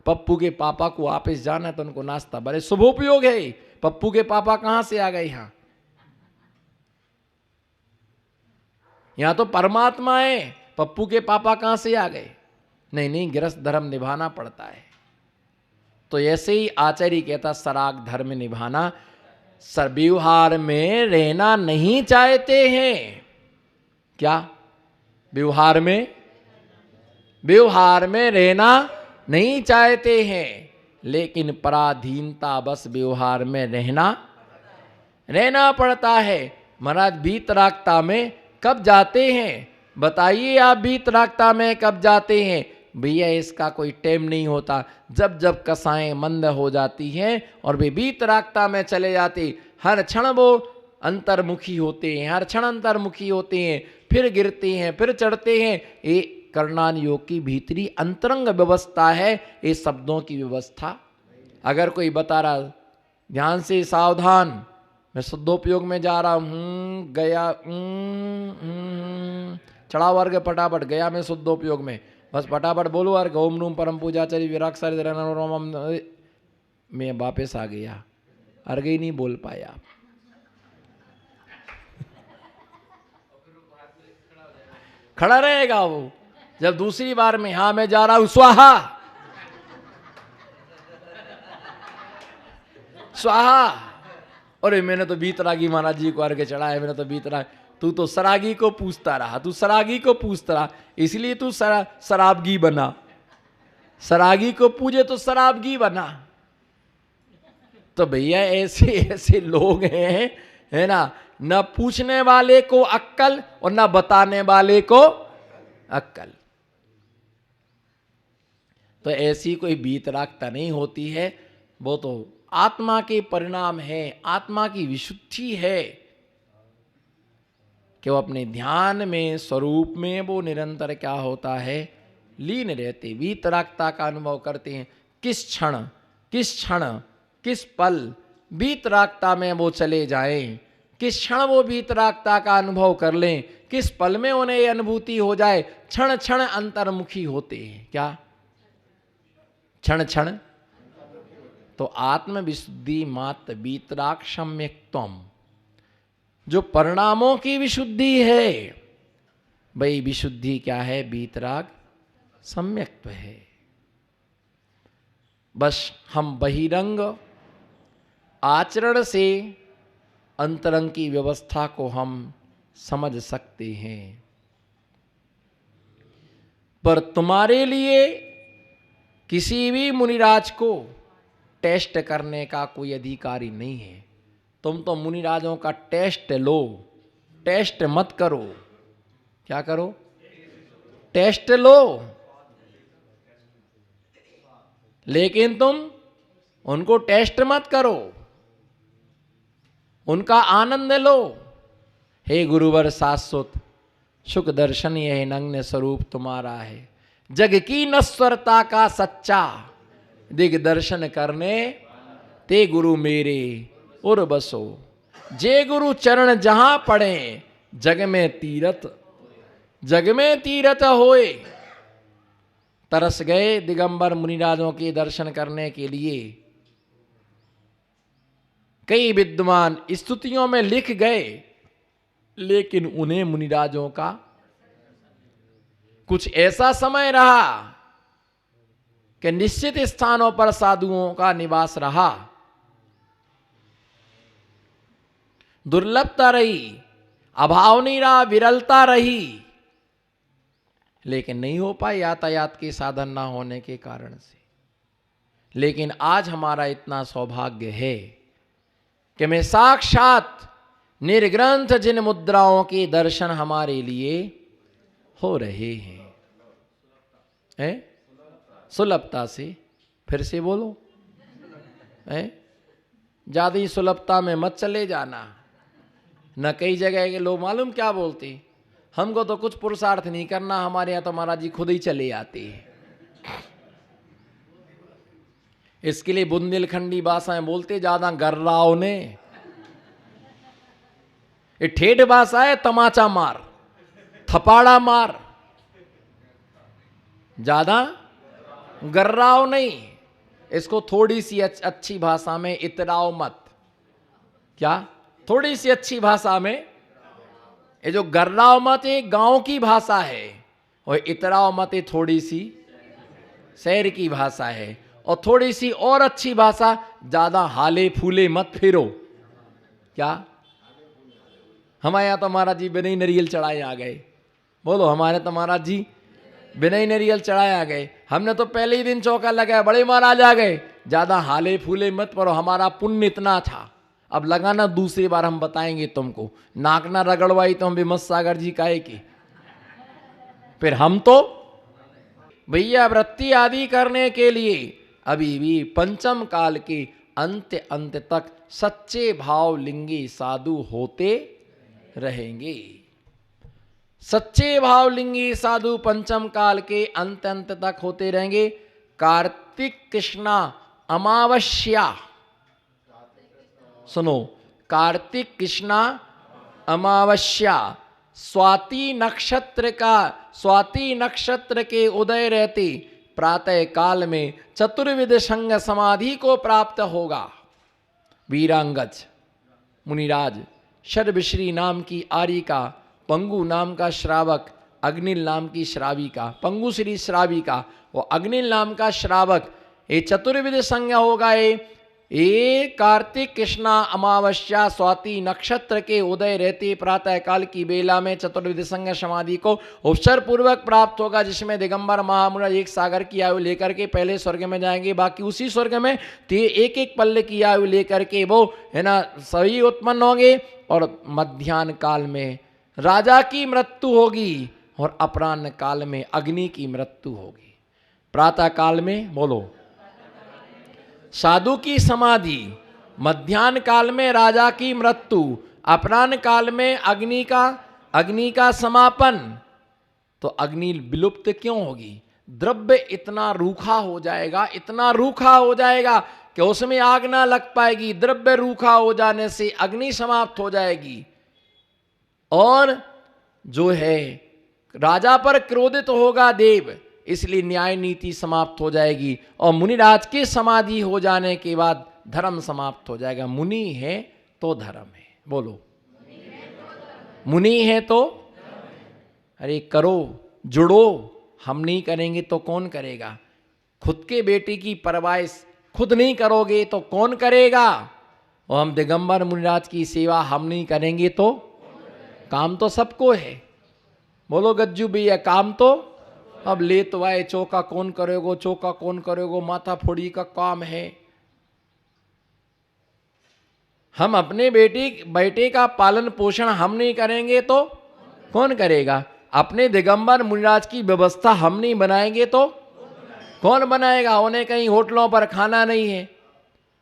पप्पू के पापा को वापस जाना है तो उनको नाश्ता, बड़े शुभोपयोग है। पप्पू के पापा कहां से आ गए यहां? यहां तो परमात्मा है, पप्पू के पापा कहां से आ गए? नहीं नहीं, गृहस्थ धर्म निभाना पड़ता है। तो ऐसे ही आचार्य कहता सराग धर्म निभाना, व्यवहार में रहना नहीं चाहते हैं। क्या? व्यवहार में रहना नहीं चाहते हैं, लेकिन पराधीनता बस व्यवहार में रहना पड़ता है। महाराज वीतरागता में कब जाते हैं? बताइए आप, वीतरागता में कब जाते हैं? भैया इसका कोई टाइम नहीं होता। जब जब कसाएं मंद हो जाती हैं और वे वीतरागता में चले जाते, हर क्षण वो अंतर्मुखी होते हैं, हर क्षण अंतर्मुखी होते हैं, फिर गिरते हैं, फिर चढ़ते हैं। ये कर्णान योग की भीतरी अंतरंग व्यवस्था है, ये शब्दों की व्यवस्था। अगर कोई बता रहा ध्यान से सावधान, मैं शुद्धोपयोग में जा रहा हूं, गया चढ़ा वर्ग फटाफट गया, मैं शुद्धोपयोग में, बस फटाफट बोलो अर्घ ओम नूम परम पूजाचरी विराग सारी मैं वापस आ गया, अर्घ ही नहीं बोल पाया। खड़ा रहेगा वो। जब दूसरी बार में हाँ मैं जा रहा हूं स्वाहा स्वाहा, अरे मैंने तो बीतरागी महाराज जी को अर्घ चढ़ाया, मैंने तो बीतराग। तू तो सरागी को पूछता रहा, तू सरागी को पूछता रहा, इसलिए तू शराबगी बना। सरागी को पूजे तो शराबगी बना। तो भैया ऐसे ऐसे लोग हैं, है ना, न पूछने वाले को अक्कल और न बताने वाले को अक्कल। तो ऐसी कोई बीतरागता नहीं होती है, वो तो आत्मा के परिणाम है, आत्मा की विशुद्धि है कि वो अपने ध्यान में स्वरूप में वो निरंतर क्या होता है, लीन रहते, वीतरागता का अनुभव करते हैं। किस क्षण किस पल वीतरागता में वो चले जाएं, किस क्षण वो वीतरागता का अनुभव कर लें, किस पल में उन्हें ये अनुभूति हो जाए, क्षण क्षण अंतर्मुखी होते हैं। क्या? क्षण क्षण। तो आत्म विशुद्धि मात्र वीतराग सम्यक्त्वम, जो परिणामों की विशुद्धि है, भाई विशुद्धि क्या है? वीतराग सम्यक्त्व है। बस हम बहिरंग आचरण से अंतरंग की व्यवस्था को हम समझ सकते हैं, पर तुम्हारे लिए किसी भी मुनिराज को टेस्ट करने का कोई अधिकारी नहीं है। तुम तो मुनिराजों का टेस्ट लो, टेस्ट मत करो। क्या करो? टेस्ट लो, लेकिन तुम उनको टेस्ट मत करो, उनका आनंद लो। हे गुरुवर शाश्वत सुख दर्शन यह नग्न स्वरूप तुम्हारा है, जग की नश्वरता का सच्चा दिग्दर्शन करने ते गुरु मेरे उर बसो। जे गुरु चरण जहां पड़े जग में तीरथ होए। तरस गए दिगंबर मुनिराजों के दर्शन करने के लिए। कई विद्वान स्तुतियों में लिख गए, लेकिन उन्हें मुनिराजों का कुछ ऐसा समय रहा कि निश्चित स्थानों पर साधुओं का निवास रहा, दुर्लभता रही, अभाव नहीं रहा, विरलता रही, लेकिन नहीं हो पाए यातायात के साधन ना होने के कारण से। लेकिन आज हमारा इतना सौभाग्य है कि मैं साक्षात निर्ग्रंथ जिन मुद्राओं के दर्शन हमारे लिए हो रहे हैं, सुलभता से। फिर से बोलो, ज्यादा ही सुलभता में मत चले जाना। न कई जगह के लोग मालूम क्या बोलते, हमको तो कुछ पुरुषार्थ नहीं करना, हमारे यहाँ तो महाराज जी खुद ही चले आते हैं। इसके लिए बुंदेलखंडी भाषाएं बोलते ज्यादा गर्राओं ने। ये ठेठ भाषा है, तमाचा मार, थपाड़ा मार, ज्यादा गर्राओ नहीं। इसको थोड़ी सी अच्छी भाषा में इतराओ मत। क्या? थोड़ी सी अच्छी भाषा में, ये जो गर्राओ मत एक गांव की भाषा है, और इतराओ मत ये थोड़ी सी शहर की भाषा है। और थोड़ी सी और अच्छी भाषा, ज्यादा हाले फूले मत फिरो। क्या? हमारे यहाँ तो महाराज जी बिना ही नारियल चढ़ाए आ गए। बोलो, हमारे तो महाराज जी बिना ही नारियल चढ़ाए आ गए। हमने तो पहले ही दिन चौका लगाया, बड़े महाराज आ गए, ज्यादा हाले फूले मत पड़ो, हमारा पुण्य इतना था। अब लगाना दूसरी बार हम बताएंगे तुमको। नाक ना रगड़वाई तो हम विमत सागर जी काहे की। फिर हम तो भैया वृत्ति आदि करने के लिए अभी भी पंचम काल के अंत तक सच्चे भाव लिंगी साधु होते रहेंगे। सच्चे भाव लिंगी साधु पंचम काल के अंत तक होते रहेंगे। कार्तिक कृष्णा अमावस्या, सुनो, कार्तिक कृष्णा अमावस्या, स्वाति नक्षत्र के उदय रहते प्रातः काल में चतुर्विध संग समाधि को प्राप्त होगा। वीरांगज मुनिराज, शर्वश्री नाम की आरिका, पंगु नाम का श्रावक, अग्निल नाम की श्राविका, पंगु श्री श्राविका और अग्निल नाम का श्रावक, ये चतुर्विध संग होगा। ये कार्तिक कृष्णा अमावस्या स्वाति नक्षत्र के उदय रहते प्रातः काल की बेला में चतुर्विध संग समाधि को अवसर पूर्वक प्राप्त होगा, जिसमें दिगंबर महामुनि एक सागर की आयु लेकर के पहले स्वर्ग में जाएंगे, बाकी उसी स्वर्ग में एक एक पल्ले की आयु लेकर के वो है ना सभी उत्पन्न होंगे। और मध्यान्ह काल में राजा की मृत्यु होगी और अपराह्न काल में अग्नि की मृत्यु होगी। प्रातः काल में बोलो साधु की समाधि, मध्यान्ह काल में राजा की मृत्यु, अपराह्न काल में अग्नि का समापन। तो अग्नि विलुप्त क्यों होगी? द्रव्य इतना रूखा हो जाएगा, इतना रूखा हो जाएगा कि उसमें आग ना लग पाएगी। द्रव्य रूखा हो जाने से अग्नि समाप्त हो जाएगी और जो है राजा पर क्रोधित होगा देव, इसलिए न्याय नीति समाप्त हो जाएगी। और मुनिराज के समाधि हो जाने के बाद धर्म समाप्त हो जाएगा। मुनि है तो धर्म है। बोलो, मुनि है तो अरे करो, जुड़ो। हम नहीं करेंगे तो कौन करेगा? खुद के बेटे की परवाह खुद नहीं करोगे तो कौन करेगा? और हम दिगंबर मुनिराज की सेवा हम नहीं करेंगे तो काम तो सबको है। बोलो गज्जू भैया, काम तो अब ले तो आए, चौका कौन करेगो, चौका कौन करेगो, माथा फोड़ी का काम है। हम अपने बेटे का पालन पोषण हम नहीं करेंगे तो कौन करेगा? अपने दिगंबर मुनिराज की व्यवस्था हम नहीं बनाएंगे तो कौन बनाएगा? उन्हें कहीं होटलों पर खाना नहीं है,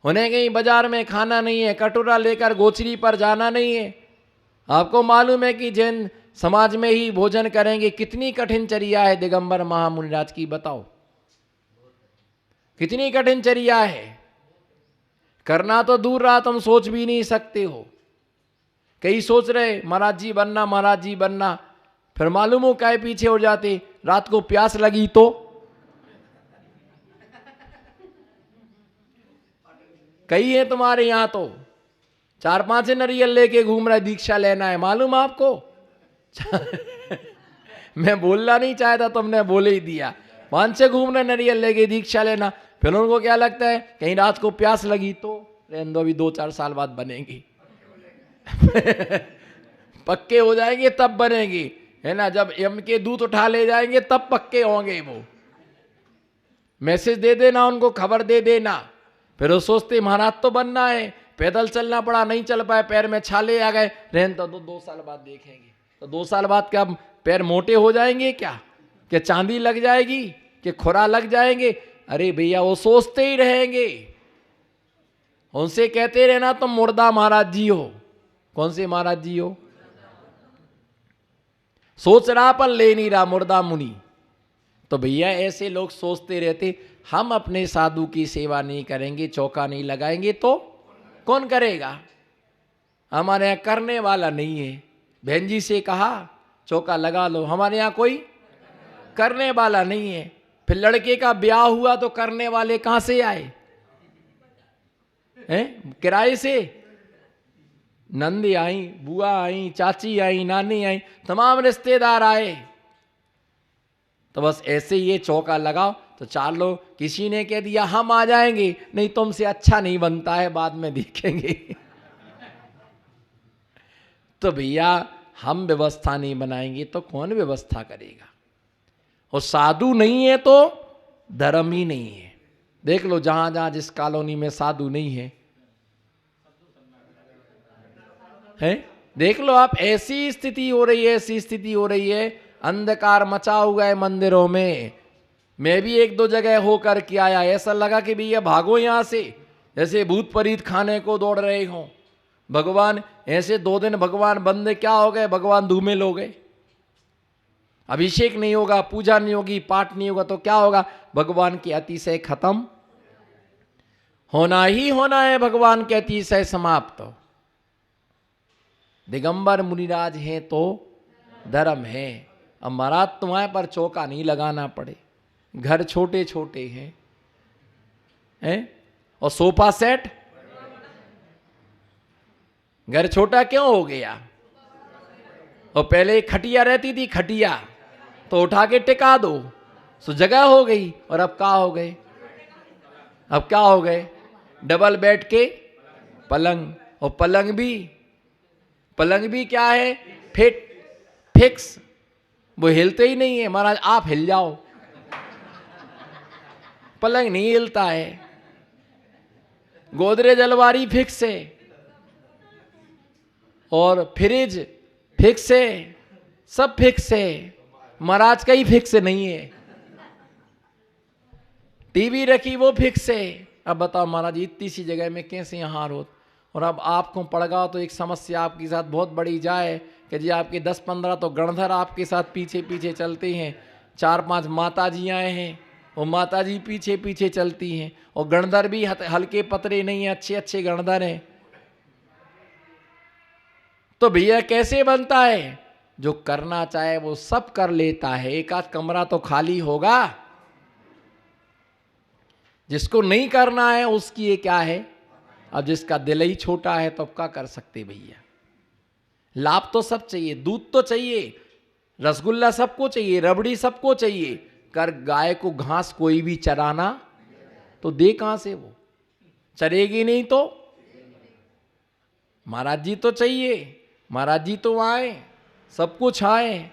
उन्हें कहीं बाजार में खाना नहीं है, कटोरा लेकर गोचरी पर जाना नहीं है। आपको मालूम है कि जैन समाज में ही भोजन करेंगे। कितनी कठिन चर्या है दिगंबर महामुनिराज की, बताओ कितनी कठिन चर्या है। करना तो दूर रहा, तुम सोच भी नहीं सकते हो। कई सोच रहे महाराज जी बनना, महाराज जी बनना, फिर मालूम हो क्या पीछे हो जाते। रात को प्यास लगी तो कई है तुम्हारे यहां तो 4-5 नारियल लेके घूम रहा है, दीक्षा लेना है, मालूम आपको। मैं बोलना नहीं चाहता, तुमने बोले ही दिया। 5 से घूम रहे नारियल लेके दीक्षा लेना। फिर उनको क्या लगता है कहीं रात को प्यास लगी तो रहने दो, अभी 2-4 साल बाद बनेगी। पक्के हो जाएंगे तब बनेगी, है ना। जब यम के दूत उठा ले जाएंगे तब पक्के होंगे। वो मैसेज दे देना उनको, खबर दे देना। फिर वो सोचते महाराज तो बनना है, पैदल चलना पड़ा, नहीं चल पाए, पैर में छाले आ गए, रहने तो 2 साल बाद देखेंगे। तो 2 साल बाद क्या पैर मोटे हो जाएंगे क्या चांदी लग जाएगी, कि खुरा लग जाएंगे? अरे भैया वो सोचते ही रहेंगे। उनसे कहते रहना तुम मुर्दा महाराज जी हो। कौन से महाराज जी हो? सोच रहा पर ले नहीं रहा, मुर्दा मुनि। तो भैया ऐसे लोग सोचते रहते, हम अपने साधु की सेवा नहीं करेंगे, चौका नहीं लगाएंगे तो कौन करेगा? हमारे यहाँ करने वाला नहीं है। बहन जी से कहा चौका लगा लो, हमारे यहाँ कोई करने वाला नहीं है। फिर लड़के का ब्याह हुआ तो करने वाले कहां से आए हैं? किराए से। नंदी आई, बुआ आई, चाची आई, नानी आई, तमाम रिश्तेदार आए। तो बस ऐसे ये चौका लगाओ तो 4 लोग, किसी ने कह दिया हम आ जाएंगे, नहीं तुमसे अच्छा नहीं बनता है, बाद में देखेंगे। तो भैया हम व्यवस्था नहीं बनाएंगे तो कौन व्यवस्था करेगा? और साधु नहीं है तो धर्म ही नहीं है। देख लो जहां जहां जिस कॉलोनी में साधु नहीं है, देख लो आप, ऐसी स्थिति हो रही है, ऐसी स्थिति हो रही है, अंधकार मचा हुआ है मंदिरों में। मैं भी 1-2 जगह होकर के आया, ऐसा लगा कि भैया भागो यहां से, जैसे भूत प्रेत खाने को दौड़ रहे हो। भगवान ऐसे 2 दिन भगवान बंदे क्या हो गए, भगवान धूमिल हो गए। अभिषेक नहीं होगा, पूजा नहीं होगी, पाठ नहीं होगा तो क्या होगा? भगवान की अतिशय खत्म, होना ही होना है भगवान के अतिशय समाप्त। दिगंबर मुनिराज हैं तो धर्म है। अब महाराज तुम्हारे पर चौका नहीं लगाना पड़े, घर छोटे छोटे हैं और सोफा सेट, घर छोटा क्यों हो गया? और पहले खटिया रहती थी, खटिया तो उठा के टिका दो तो जगह हो गई, और अब क्या हो गए? अब क्या हो गए? डबल बेड के पलंग, और पलंग भी क्या है? फिक्स, वो हिलते ही नहीं है। महाराज आप हिल जाओ, पलंग नहीं हिलता है। गोदरेज अलमारी फिक्स है, और फ्रिज फिक्स है, सब फिक्स है। महाराज का ही फिक्स नहीं है। टीवी रखी वो फिक्स है। अब बताओ महाराज इतनी सी जगह में कैसे यहाँ हो? और अब आपको पड़ गया तो एक समस्या आपके साथ बहुत बड़ी जाए कि जी आपके 10-15 तो गणधर आपके साथ पीछे पीछे चलते हैं, 4-5 माताजियाँ हैं, वो माताजी पीछे पीछे चलती हैं, और गणधर भी हल्के पतरे नहीं हैं, अच्छे अच्छे गणधर हैं। तो भैया कैसे बनता है? जो करना चाहे वो सब कर लेता है, एक आध कमरा तो खाली होगा। जिसको नहीं करना है उसकी ये क्या है? अब जिसका दिल ही छोटा है तो अब क्या कर सकते भैया? लाभ तो सब चाहिए, दूध तो चाहिए, रसगुल्ला सबको चाहिए, रबड़ी सबको चाहिए, कर गाय को घास कोई भी चराना तो दे कहां से? वो चरेगी नहीं तो। महाराज जी तो चाहिए, महाराज जी तो आए, सब कुछ आए।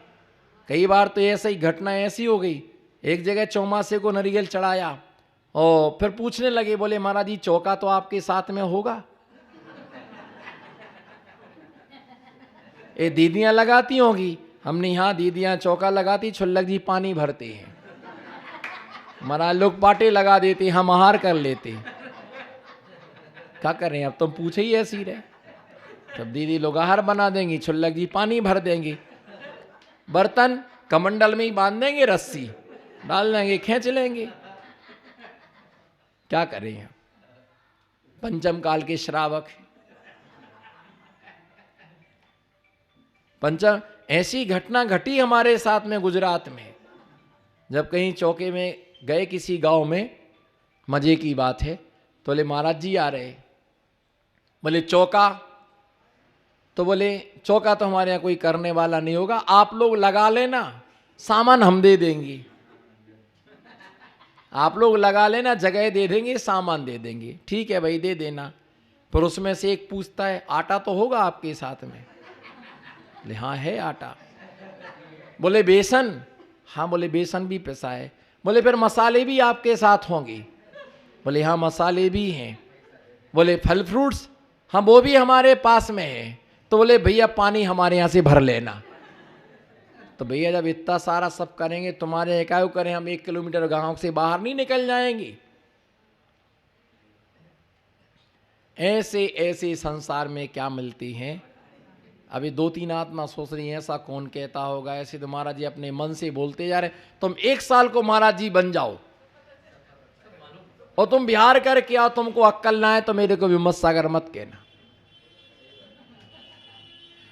कई बार तो ऐसा ही घटना ऐसी हो गई, एक जगह चौमासे को नारियल चढ़ाया और फिर पूछने लगे, बोले महाराज जी चौका तो आपके साथ में होगा? ये दीदियां लगाती होंगी। हमने यहाँ दीदियां चौका लगाती, छुल्लक जी पानी भरते हैं, महाराज लोग पाटे लगा देते, हम आहार कर लेते। क्या करें अब? तुम पूछे ही ऐसी रहे। तब दीदी लोग आहार बना देंगी, छुल्लक जी पानी भर देंगे, बर्तन कमंडल में ही बांध देंगे, रस्सी डाल देंगे, खींच लेंगे। क्या करें? पंचम काल के श्रावक। पंचम ऐसी घटना घटी हमारे साथ में गुजरात में, जब कहीं चौके में गए किसी गांव में, मजे की बात है, तो बोले महाराज जी आ रहे। बोले चौका? तो बोले चौका तो हमारे यहाँ कोई करने वाला नहीं होगा, आप लोग लगा लेना, सामान हम दे देंगे। आप लोग लगा लेना, जगह दे देंगे, सामान दे देंगे। ठीक है भाई दे देना। फिर उसमें से एक पूछता है आटा तो होगा आपके साथ में? बोले हाँ है आटा। बोले बेसन? हाँ। बोले बेसन भी पिसा है। बोले फिर मसाले भी आपके साथ होंगे? बोले हाँ मसाले भी हैं। बोले फल फ्रूट्स? हाँ वो भी हमारे पास में है। तो बोले भैया पानी हमारे यहाँ से भर लेना। तो भैया जब इतना सारा सब करेंगे, तुम्हारे एकाएक करें हम 1 किलोमीटर गांव से बाहर नहीं निकल जाएंगे। ऐसे ऐसे संसार में क्या मिलती हैं। अभी 2-3 आत्मा सोच रही हैं ऐसा कौन कहता होगा, ऐसे तो महाराज जी अपने मन से बोलते जा रहे। तुम 1 साल को महाराज जी बन जाओ और तुम बिहार करके आओ, तुमको अक्कल ना है तो मेरे को विमत सागर मत कहना।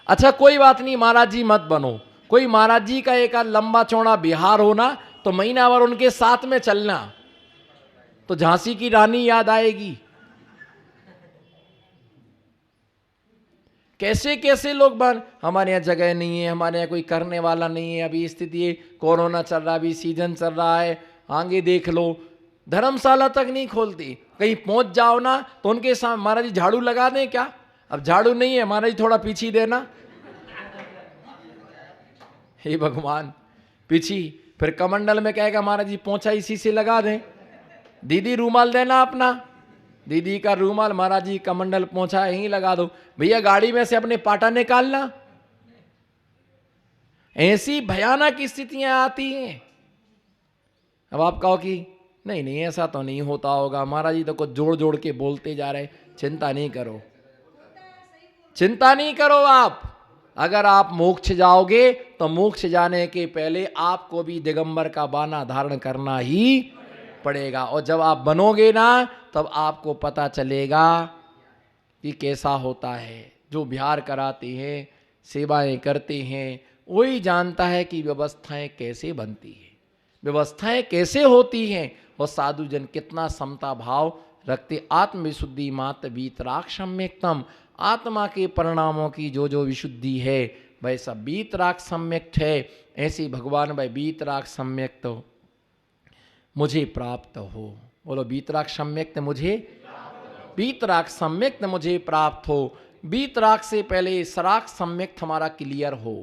अच्छा कोई बात नहीं, महाराज जी मत बनो, कोई महाराज जी का एक लंबा चौड़ा बिहार होना तो महीना भर उनके साथ में चलना, तो झांसी की रानी याद आएगी। कैसे कैसे लोग बन, हमारे यहाँ जगह नहीं है, हमारे यहाँ कोई करने वाला नहीं है, अभी स्थिति है, कोरोना चल रहा है, अभी सीजन चल रहा है, आगे देख लो। धर्मशाला तक नहीं खोलती, कहीं पहुंच जाओ ना तो उनके सामने महाराज जी झाड़ू लगा दें क्या? अब झाड़ू नहीं है, महाराज जी थोड़ा पीछे देना। हे भगवान, पीछी। फिर कमंडल में कहेगा महाराज जी पोंछा इसी से लगा दें। दीदी रूमाल देना अपना, दीदी का रूमाल, महाराज जी कमंडल पोंछा यहीं लगा दो। भैया गाड़ी में से अपने पाटा निकालना। ऐसी भयानक स्थितियां आती हैं। अब आप कहो कि नहीं नहीं ऐसा तो नहीं होता होगा, महाराज जी तो कुछ जोड़ जोड़ के बोलते जा रहे। चिंता नहीं करो, चिंता नहीं करो। आप अगर आप मोक्ष जाओगे तो मोक्ष जाने के पहले आपको भी दिगंबर का बाना धारण करना ही पड़ेगा। और जब आप बनोगे ना तब आपको पता चलेगा कि कैसा होता है। जो बिहार कराते हैं, सेवाएं करते हैं, वही जानता है कि व्यवस्थाएं कैसे बनती हैं, व्यवस्थाएं कैसे होती हैं, और साधु जन कितना समता भाव रखते। आत्मविशुद्धि मात्र वीतराग सम्यक्तम, आत्मा के परिणामों की जो जो विशुद्धि है वह सब वीतराग सम्यक्त है। ऐसी भगवान भाई वीतराग सम्यक्त मुझे प्राप्त हो। बोलो वीतराग सम्यक्त मुझे, वीतराग सम्यक्त मुझे प्राप्त हो। वीतराग से पहले सराग सम्यक्त हमारा क्लियर हो,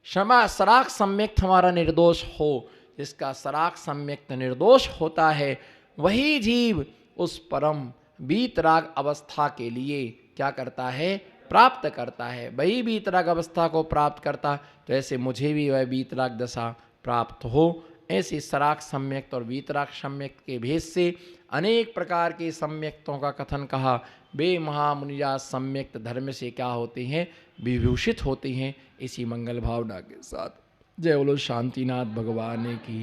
क्षमा सराग सम्यक्त हमारा निर्दोष हो। जिसका सराग सम्यक्त निर्दोष होता है वही जीव उस परम वीतराग अवस्था के लिए क्या करता है? प्राप्त करता है। वही वीतराग अवस्था को प्राप्त करता। तो ऐसे मुझे भी वह वीतराग दशा प्राप्त हो। ऐसे सराग सम्यक्त और वीतराग सम्यक्त के भेद से अनेक प्रकार के सम्यक्तों का कथन कहा। वे महामुनिराज सम्यक्त धर्म से क्या होते हैं? विभूषित होते हैं। इसी मंगल भावना के साथ जय बोलो शांतिनाथ भगवान की।